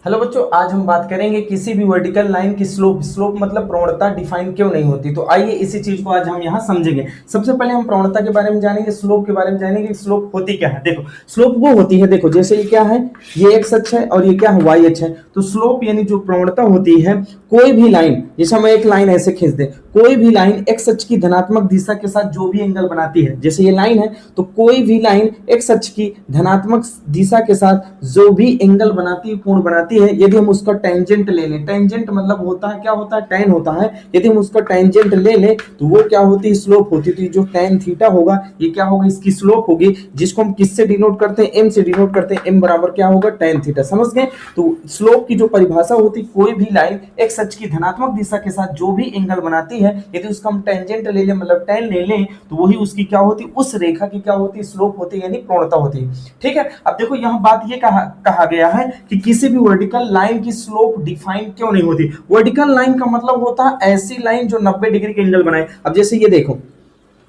Hello बच्चों, आज हम बात करेंगे किसी भी वर्टिकल लाइन की स्लोप मतलब प्रवणता डिफाइन क्यों नहीं होती। तो आइए इसी चीज को आज हम यहाँ समझेंगे। सबसे पहले हम प्रवणता के बारे में जानेंगे, स्लोप के बारे में जानेंगे। स्लोप होती क्या है? देखो, स्लोप वो होती है, देखो जैसे ये क्या है, ये एक्स अक्ष है और ये क्या है, वाई अक्ष है। तो स्लोप यानी जो प्रवणता होती है, कोई भी लाइन, जैसे हम एक लाइन ऐसे खींच दे, कोई भी लाइन एक्स अक्ष की धनात्मक दिशा के साथ जो भी एंगल बनाती है, जैसे ये लाइन है, तो कोई भी लाइन एक्स अक्ष की धनात्मक दिशा के साथ जो भी एंगल बनाती है, कोण बनाती है, यदि हम उसका टेंजेंट ले लें, टेंजेंट मतलब होता है, क्या होता है, टैन होता है। यदि हम उसका टेंजेंट ले लें तो वो क्या होती है, स्लोप होती है। तो जो टैन थीटा होगा, ये क्या होगा, इसकी स्लोप होगी, जिसको हम किससे डिनोट करते हैं, एम से डिनोट करते हैं। एम बराबर क्या होगा, टैन थीटा। समझ गए? तो स्लोप की जो परिभाषा होती है, कोई भी लाइन एक्स अक्ष की धनात्मक दिशा के साथ जो भी एंगल बनाती है, यदि उसका हम टेंजेंट ले लें, मतलब टैन ले लें, तो वही उसकी क्या होती है, उस रेखा की क्या होती है, स्लोप होती है, यानी प्रवणता होती है। ठीक है। अब देखो यहाँ बात ये कहा गया है कि किसी भी वर्टिकल लाइन की स्लोप डिफाइन क्यों नहीं होती। वर्टिकल लाइन का मतलब होता है ऐसी लाइन जो 90 डिग्री के एंगल बनाए। अब जैसे ये देखो,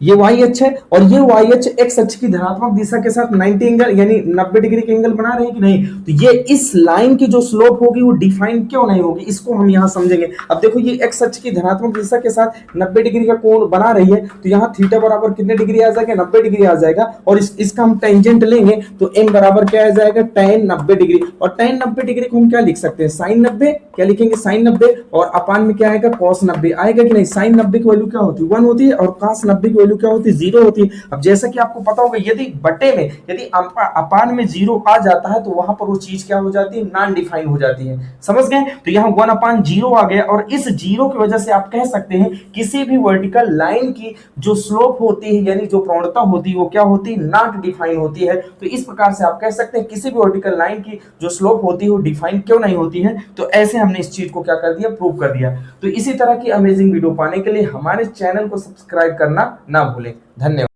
ये वाई अक्ष है और ये वाई अक्ष एक्स अक्ष की धनात्मक दिशा के साथ 90 एंगल यानी 90 डिग्री के एंगल बना रहे हैं कि नहीं। तो ये इस लाइन की जो स्लोप होगी वो डिफाइन क्यों नहीं होगी, इसको हम यहां समझेंगे। अब देखो, ये एक्स अक्ष की धनात्मक दिशा के साथ 90 डिग्री का कोण बना रही है, तो यहाँ थीटा बराबर कितने डिग्री आ जाएगा, 90 डिग्री आ जाएगा। और इसका हम टेंजेंट लेंगे तो एम बराबर क्या आ जाएगा, tan 90 डिग्री। और tan 90 डिग्री को हम क्या लिख सकते हैं, साइन 90। क्या लिखेंगे, साइन 90। और अपान में क्या आएगा, cos 90 आएगा कि नहीं। साइन 90 की वैल्यू क्या होती है, 1 होती है, और cos 90 की वैल्यू क्या होती है, 0 होती है। अब जैसा कि आपको पता होगा, यदि बटे में यदि अपान में 0 आ जाता है तो वहां पर वो चीज क्या हो जाती है, नॉन डिफाइन हो जाती है। समझ गए? तो यहाँ 1/0 आ गया, और इस 0 की वजह से आप कह सकते हैं किसी भी वर्टिकल लाइन की जो स्लोप होती है, यानी जो प्रवणता होती है, वो क्या होती है, नॉट डिफाइन होती है। तो इस प्रकार से आप कह सकते हैं किसी भी वर्टिकल लाइन की जो स्लोप होती है वो डिफाइन क्यों नहीं होती है। तो ऐसे हमने इस चीज को क्या कर दिया, प्रूव कर दिया। तो इसी तरह की अमेजिंग वीडियो पाने के लिए हमारे चैनल को सब्सक्राइब करना ना भूलें। धन्यवाद।